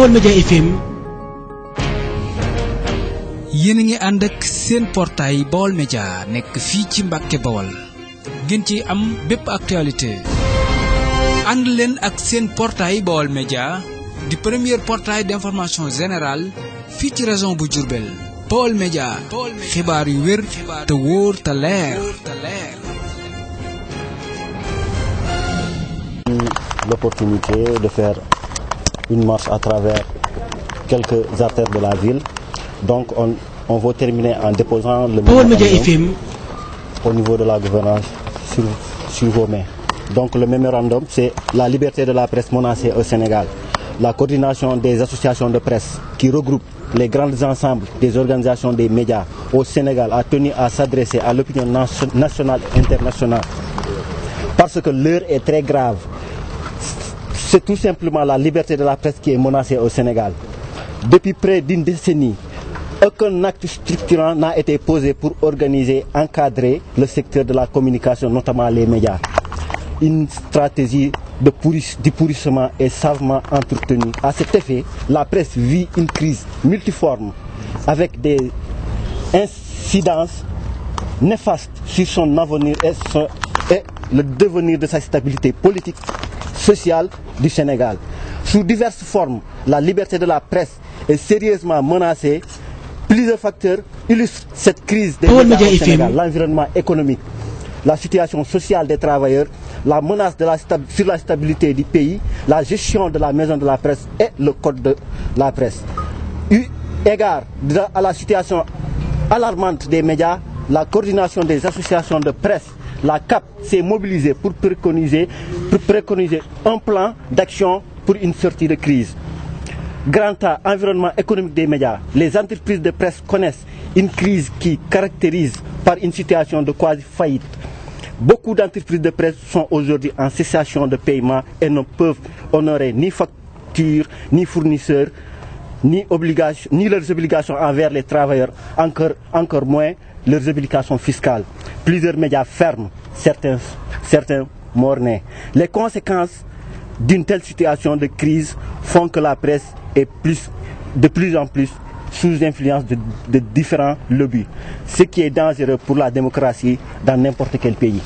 Baol Média FM. yéen a ngi ànd ak seen portail Baol Média nekk fii ci Mbàkke Bawol ngeen ci am bépp actualité ànd leen ak seen portail Baol Média di premier portail d'information générale fii ci région bu Diourbel. Baol Média xibaar yu wér te wóor te leer. L'opportunité de faire une marche à travers quelques artères de la ville. Donc on va terminer en déposant le mémorandum au niveau de la gouvernance sur vos mains. Donc le mémorandum, c'est la liberté de la presse menacée au Sénégal. La coordination des associations de presse qui regroupe les grands ensembles des organisations des médias au Sénégal a tenu à s'adresser à l'opinion nationale et internationale. Parce que l'heure est très grave. C'est tout simplement la liberté de la presse qui est menacée au Sénégal. Depuis près d'une décennie, aucun acte structurant n'a été posé pour organiser, encadrer le secteur de la communication, notamment les médias. Une stratégie de pourrissement est savamment entretenue. À cet effet, la presse vit une crise multiforme avec des incidences néfastes sur son avenir et le devenir de sa stabilité politique, sociale du Sénégal. Sous diverses formes, la liberté de la presse est sérieusement menacée. Plusieurs facteurs illustrent cette crise des médias au Sénégal. L'environnement économique, la situation sociale des travailleurs, la menace sur la stabilité du pays, la gestion de la maison de la presse et le code de la presse. Eu égard à la situation alarmante des médias, la coordination des associations de presse, la CAP, s'est mobilisée pour préconiser un plan d'action pour une sortie de crise. Grand A, environnement économique des médias. Les entreprises de presse connaissent une crise qui caractérise par une situation de quasi-faillite. Beaucoup d'entreprises de presse sont aujourd'hui en cessation de paiement et ne peuvent honorer ni factures, ni fournisseurs, ni leurs obligations envers les travailleurs, encore moins leurs obligations fiscales. Plusieurs médias ferment, certains mornés. Les conséquences d'une telle situation de crise font que la presse est de plus en plus sous influence de différents lobbies, ce qui est dangereux pour la démocratie dans n'importe quel pays.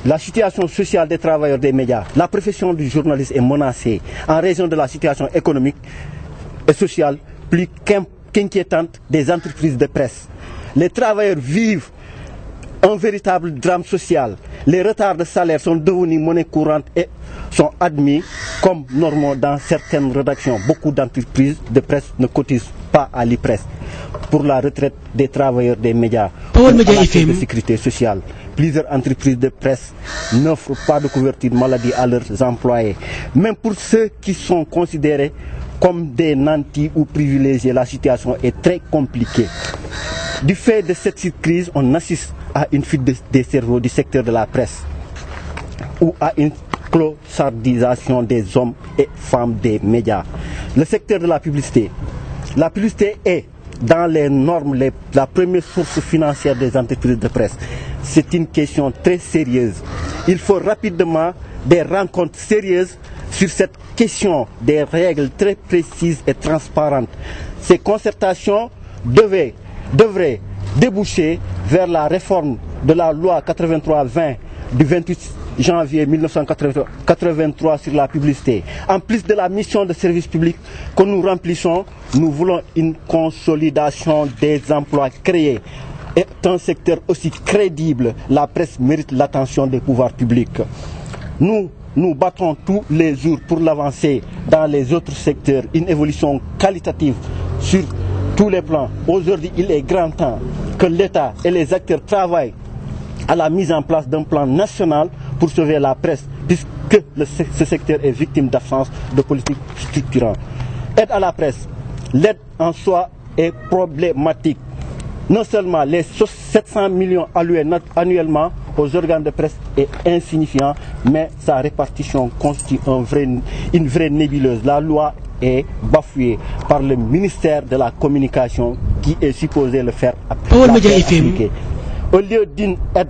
La situation sociale des travailleurs des médias, la profession du journaliste est menacée en raison de la situation économique et sociale plus qu'inquiétante des entreprises de presse. Les travailleurs vivent un véritable drame social. Les retards de salaire sont devenus monnaie courante et sont admis comme normaux dans certaines rédactions. Beaucoup d'entreprises de presse ne cotisent pas à l'IPRES pour la retraite des travailleurs des médias ou à la caisse de sécurité sociale. Plusieurs entreprises de presse n'offrent pas de couverture maladie à leurs employés. Même pour ceux qui sont considérés comme des nantis ou privilégiés, la situation est très compliquée. Du fait de cette crise, on assiste à une fuite des cerveaux du secteur de la presse ou à une clochardisation des hommes et femmes des médias. Le secteur de la publicité. La publicité est, dans les normes, la première source financière des entreprises de presse. C'est une question très sérieuse. Il faut rapidement des rencontres sérieuses sur cette question, des règles très précises et transparentes. Ces concertations devraient déboucher vers la réforme de la loi 83-20 du 28 janvier 1983 sur la publicité. En plus de la mission de service public que nous remplissons, nous voulons une consolidation des emplois créés. Et un secteur aussi crédible, la presse mérite l'attention des pouvoirs publics. Nous nous battons tous les jours pour l'avancée dans les autres secteurs, une évolution qualitative sur tous les plans. Aujourd'hui, il est grand temps que l'État et les acteurs travaillent à la mise en place d'un plan national pour sauver la presse, puisque ce secteur est victime d'absence de politique structurante. Aide à la presse. L'aide en soi est problématique. Non seulement les 700 millions alloués annuellement aux organes de presse est insignifiant, mais sa répartition constitue une vraie nébuleuse. La loi est bafouée par le ministère de la Communication qui est supposé le faire appliquer. Au lieu d'une aide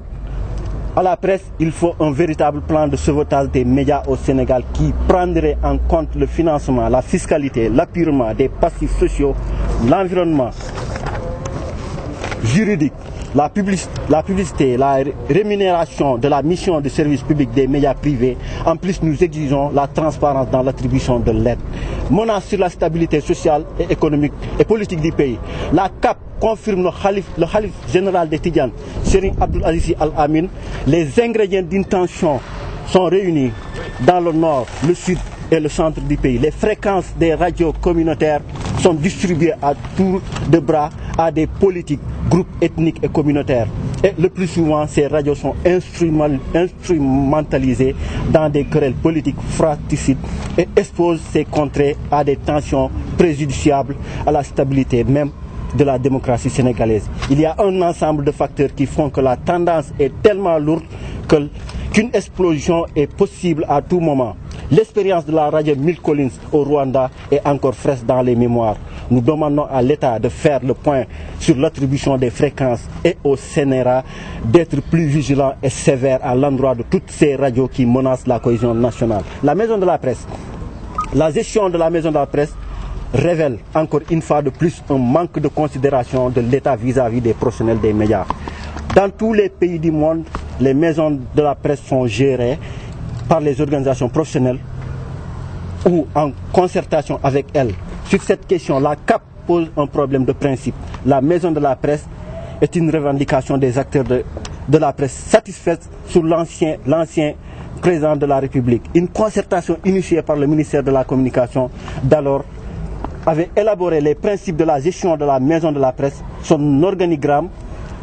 À la presse, il faut un véritable plan de sauvetage des médias au Sénégal qui prendrait en compte le financement, la fiscalité, l'appurement des passifs sociaux, l'environnement juridique, la publicité, la rémunération de la mission de service public des médias privés. En plus, nous exigeons la transparence dans l'attribution de l'aide. Menace sur la stabilité sociale et économique et politique du pays. La CAP confirme le Khalif général des Tidjanes, Serigne Abdoul Aziz Al Amin. Les ingrédients d'une tension sont réunis dans le nord, le sud et le centre du pays. Les fréquences des radios communautaires sont distribuées à tour de bras à des politiques, groupes ethniques et communautaires. Et le plus souvent, ces radios sont instrumentalisées dans des querelles politiques fratricides et exposent ces contrées à des tensions préjudiciables à la stabilité même de la démocratie sénégalaise. Il y a un ensemble de facteurs qui font que la tendance est tellement lourde qu'une explosion est possible à tout moment. L'expérience de la radio Mill Collins au Rwanda est encore fraîche dans les mémoires. Nous demandons à l'État de faire le point sur l'attribution des fréquences et au CNRA d'être plus vigilant et sévère à l'endroit de toutes ces radios qui menacent la cohésion nationale. La Maison de la Presse, la gestion de la Maison de la Presse révèle encore une fois de plus un manque de considération de l'État vis-à-vis des professionnels des médias. Dans tous les pays du monde, les maisons de la presse sont gérées par les organisations professionnelles ou en concertation avec elles. Sur cette question, la CAP pose un problème de principe. La Maison de la Presse est une revendication des acteurs de la presse satisfaite sous l'ancien président de la République. Une concertation initiée par le ministère de la Communication d'alors avait élaboré les principes de la gestion de la Maison de la Presse, son organigramme,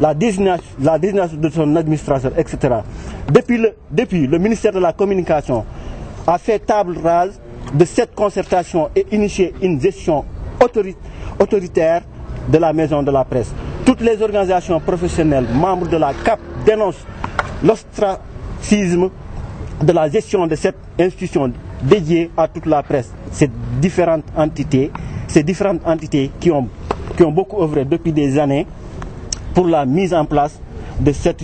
la désignation de son administrateur, etc. Depuis, le ministère de la Communication a fait table rase de cette concertation et initié une gestion autoritaire de la Maison de la Presse. Toutes les organisations professionnelles membres de la CAP dénoncent l'ostracisme de la gestion de cette institution dédiée à toute la presse. Ces différentes entités qui ont beaucoup œuvré depuis des années pour la mise en place de cette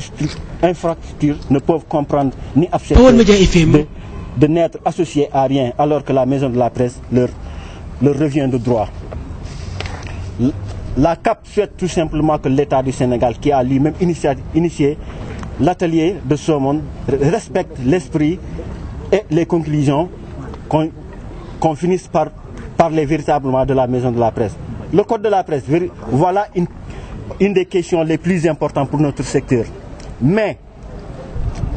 infrastructure ne peuvent comprendre ni accepter de n'être associés à rien alors que la Maison de la Presse leur revient de droit. La CAP souhaite tout simplement que l'État du Sénégal, qui a lui-même initié l'atelier de ce monde, respecte l'esprit et les conclusions qu'on finisse par parler véritablement de la Maison de la Presse. Le Code de la presse, voilà une des questions les plus importantes pour notre secteur, mais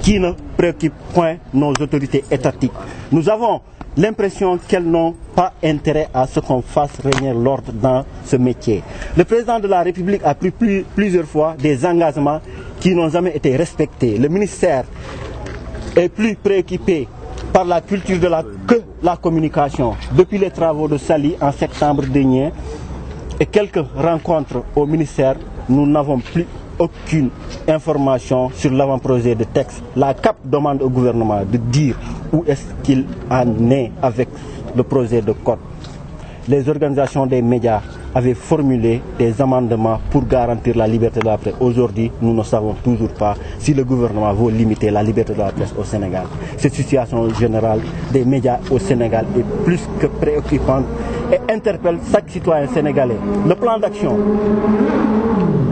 qui ne préoccupe point nos autorités étatiques. Nous avons l'impression qu'elles n'ont pas intérêt à ce qu'on fasse régner l'ordre dans ce métier. Le président de la République a pris plusieurs fois des engagements qui n'ont jamais été respectés. Le ministère est plus préoccupé par la culture que la communication. Depuis les travaux de Sali en septembre dernier et quelques rencontres au ministère, nous n'avons plus aucune information sur l'avant-projet de texte. La CAP demande au gouvernement de dire où est-ce qu'il en est avec le projet de code. Les organisations des médias avaient formulé des amendements pour garantir la liberté de la presse. Aujourd'hui, nous ne savons toujours pas si le gouvernement veut limiter la liberté de la presse au Sénégal. Cette situation générale des médias au Sénégal est plus que préoccupante et interpelle chaque citoyen sénégalais. Le plan d'action.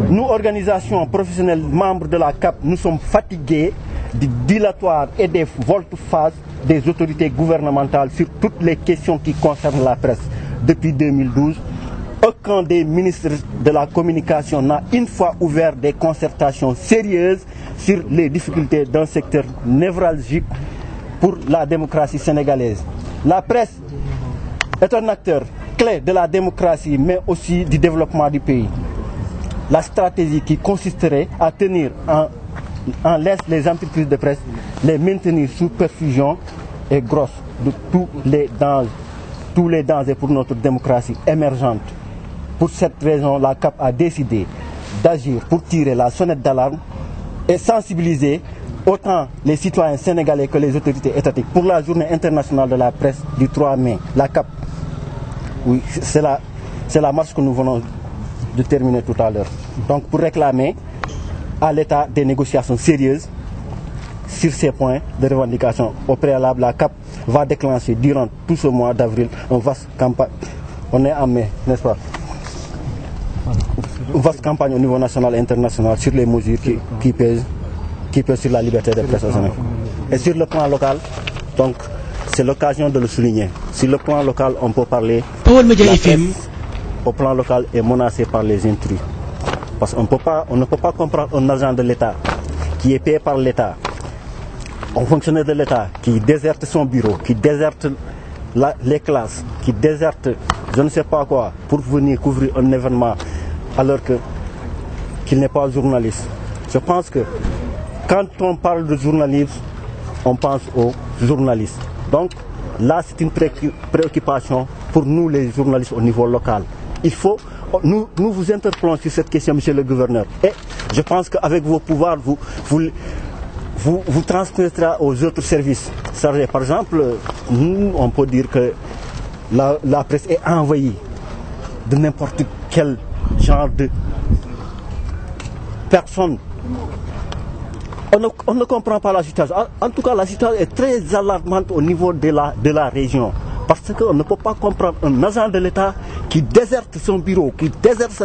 Nous, organisations professionnelles membres de la CAP, nous sommes fatigués du dilatoire et des volte-face des autorités gouvernementales sur toutes les questions qui concernent la presse. Depuis 2012, aucun des ministres de la communication n'a une fois ouvert des concertations sérieuses sur les difficultés d'un secteur névralgique pour la démocratie sénégalaise. La presse est un acteur clé de la démocratie, mais aussi du développement du pays. La stratégie qui consisterait à tenir en laisse les entreprises de presse, les maintenir sous perfusion est grosse de tous les dangers pour notre démocratie émergente. Pour cette raison, la CAP a décidé d'agir pour tirer la sonnette d'alarme et sensibiliser autant les citoyens sénégalais que les autorités étatiques pour la journée internationale de la presse du 3 mai. La CAP, oui, c'est la marche que nous venons de terminer tout à l'heure. Donc pour réclamer à l'État des négociations sérieuses sur ces points de revendication. Au préalable, la CAP va déclencher durant tout ce mois d'avril une vaste campagne. On est en mai, n'est-ce pas? Une vaste campagne au niveau national et international sur les mesures qui pèsent sur la liberté de presse au Sénégal. Et sur le plan local, donc c'est l'occasion de le souligner. Sur le plan local, on peut parler. Baol Média FM. Au plan local est menacé par les intrus. Parce qu'on ne peut pas comprendre un agent de l'État qui est payé par l'État, un fonctionnaire de l'État qui déserte son bureau, qui déserte les classes, qui déserte je ne sais pas quoi pour venir couvrir un événement alors qu'il n'est pas journaliste. Je pense que quand on parle de journalisme, on pense aux journalistes. Donc là, c'est une préoccupation pour nous les journalistes au niveau local. Il faut, nous vous interpellons sur cette question, monsieur le gouverneur. Et je pense qu'avec vos pouvoirs, vous transmettrez aux autres services. Par exemple, nous, on peut dire que la presse est envahie de n'importe quel genre de personnes. On ne comprend pas la situation. En tout cas, la situation est très alarmante au niveau de la région. Parce qu'on ne peut pas comprendre un agent de l'État qui déserte son bureau, qui déserte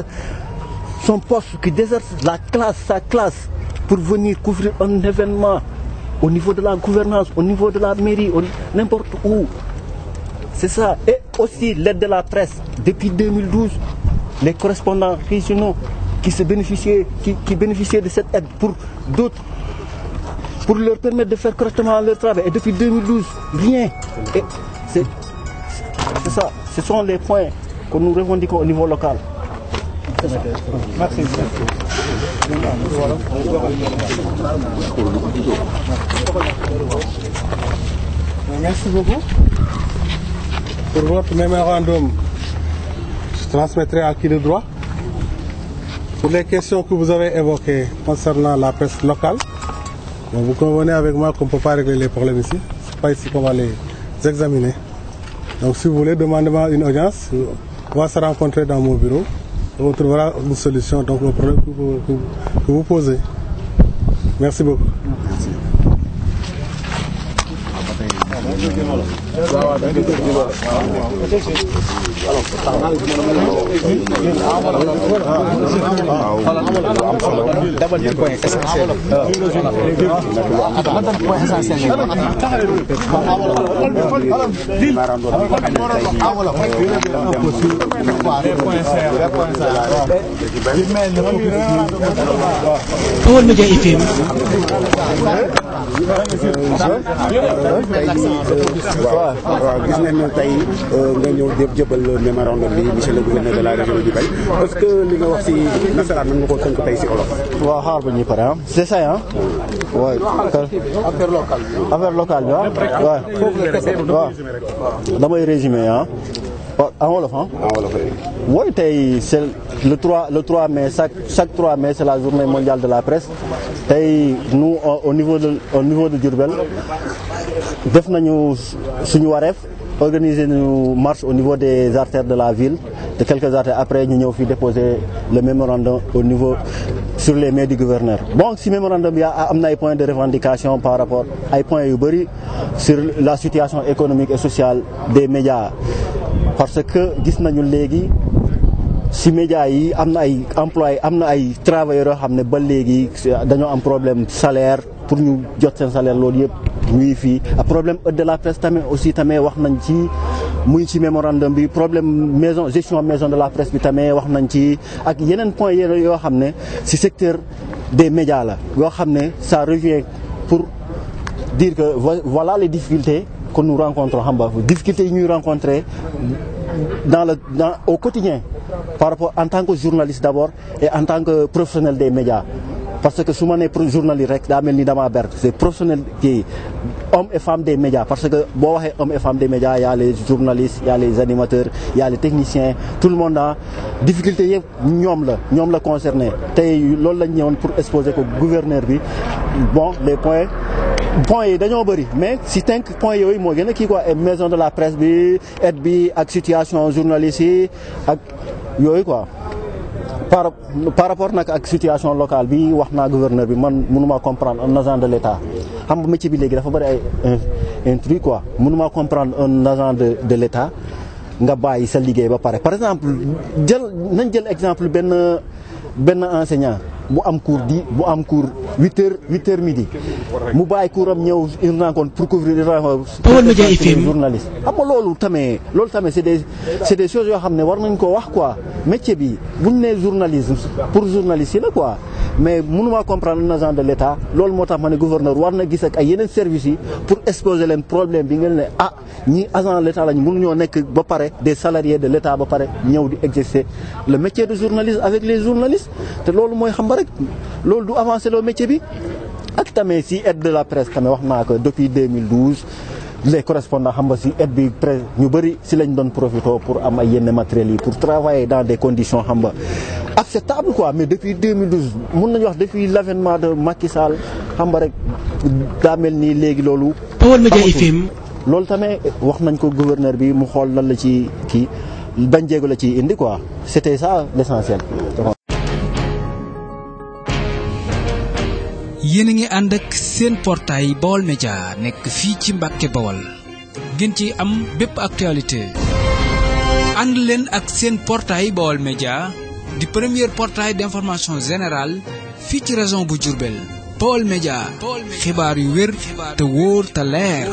son poste, qui déserte sa classe pour venir couvrir un événement au niveau de la gouvernance, au niveau de la mairie, n'importe où. C'est ça. Et aussi l'aide de la presse. Depuis 2012, les correspondants régionaux qui bénéficiaient de cette aide pour d'autres, pour leur permettre de faire correctement leur travail. Et depuis 2012, rien. Et c'est ça. Ce sont les points que nous revendiquons au niveau local. Merci. Merci beaucoup. Pour votre mémorandum, je transmettrai à qui de droit. Pour les questions que vous avez évoquées concernant la presse locale, vous convenez avec moi qu'on ne peut pas régler les problèmes ici. Ce n'est pas ici qu'on va les examiner. Donc si vous voulez, demandez-moi une audience. On va se rencontrer dans mon bureau. On trouvera une solution donc au problème que vous posez. Merci beaucoup. Merci. Baol Média FM. waaw gis nañ ne tey nga ñëw jëbal mémorandum bi monsieur le gouverneur de la région de Diourbel est-ce que li nga wax si nasaraan mën nga ko tënk tey si olof. waaw xaar ba ñu pare ah c'est ça ah. waaw affaire locale bi ah. waaw damay résumé ah. en wolof ah. en wolof rek. oui tey c'est le 3 mai chaque 3 mai c'est la journée mondiale de la presse tey nous au niveau de Diourbel def nañu suñu wareef organiser ñu marche au niveau des artères de la ville de quelques artères après ñu ñëw fi déposer le mémorandum au niveau sur les mains du gouverneur. Bon si mémorandum bi am na ay points de revendication par rapport ay points yu bëri sur la situation économique et sociale des médias parce que gis nañu léegi si médias yi am na ay employés am na ay travailleurs yoo xam ne ba léegi dañoo am problème salaire pour ñu jot seen salaire loolu yëpp ñuy fii problème de la presse tamit aussi tamit wax nañ ci muy ci mémorandum bi problème gestion maison de la presse bi tamit wax nañ ci ak yeneen point yoo xam ne ci secteur des médias la yoo xam ne ça revient pour dire que voilà les difficultés que nous rencontrons xam nga difficultés yi ñuy rencontrer au quotidien par rapport en tant que journaliste d'abord et en tant que professionnel des médias parce que su ma nee journaliste rek daa mel ni damaa ber c'est professionnel qui hommes et femmes des médias parce que boo waxee hommes et femmes des médias y a les journalistes y a les animateurs y a les techniciens tout le monde a difficulté yëpp ñoom la concerné tey loolu lañ ñëwoon pour exposer ko gouverneur bi bon les points yi dañoo bëri mais si tënk points yooyu moo gën a kii quoi maison de la presse bi aide bi ak situation journaliste yi ak yooyu quoi par rapport nag ak situation locale bi wax naa gouverneur bi man mënuma comprendre un agent de l'État xam nga métier bi léegi dafa bëri ay intrus quoi mënuma comprendre un agent de l'État nga bàyyi sa liggéey ba pare par exemple nañ jël exemple benn enseignant bu am cours 8h midi mu bàyyi cours am ñëw une rencontre pour couvrir Baol Média FM journaliste xam nga loolu tamit c'est des choses yoo xam ne war nañ ko wax quoi métier bi buñ nee journalisme pour journaliste yi la quoi mais mënuma comprendre un agent de l'État loolu moo tax ma ne gouverneur war na gis ak ay yeneen services yi pour exposer leen problème bi ngeen ne ñi agent de l'État lañ mënuñoo nekk ba pare des salariés de l'État ba pare ñëw di exercer le métier de journaliste avec les journalistes te loolu mooy xam nga rek loolu du avancer loo métier bi ak tamit si aide de la presse tamit wax naa ko depuis 2012 les correspondants xam nga si aide bi presse ñu bëri si lañ doon profité pour am ay yenn matériels yi pour travailler dans des conditions xam nga acceptable quoi mais depuis 2012 mun nañu wax depuis l'avènement de Macky Sall xam nga rek daa mel ni léegi loolu. Baol Média FM. loolu tamit wax nañ ko gouverneur bi mu xool lan la ci kii bañ jéego la ci indi quoi c'était ça l'essentiel. yéen a ngi ànd ak seen portail Baol Média nekk fii ci Mbàkke Bawol ngeen ci am bépp actualité ànd leen ak seen portail Baol Média di premier portail d'information générale fii ci région bu Diourbel Baol Média xibaar yu wér te wóor te leer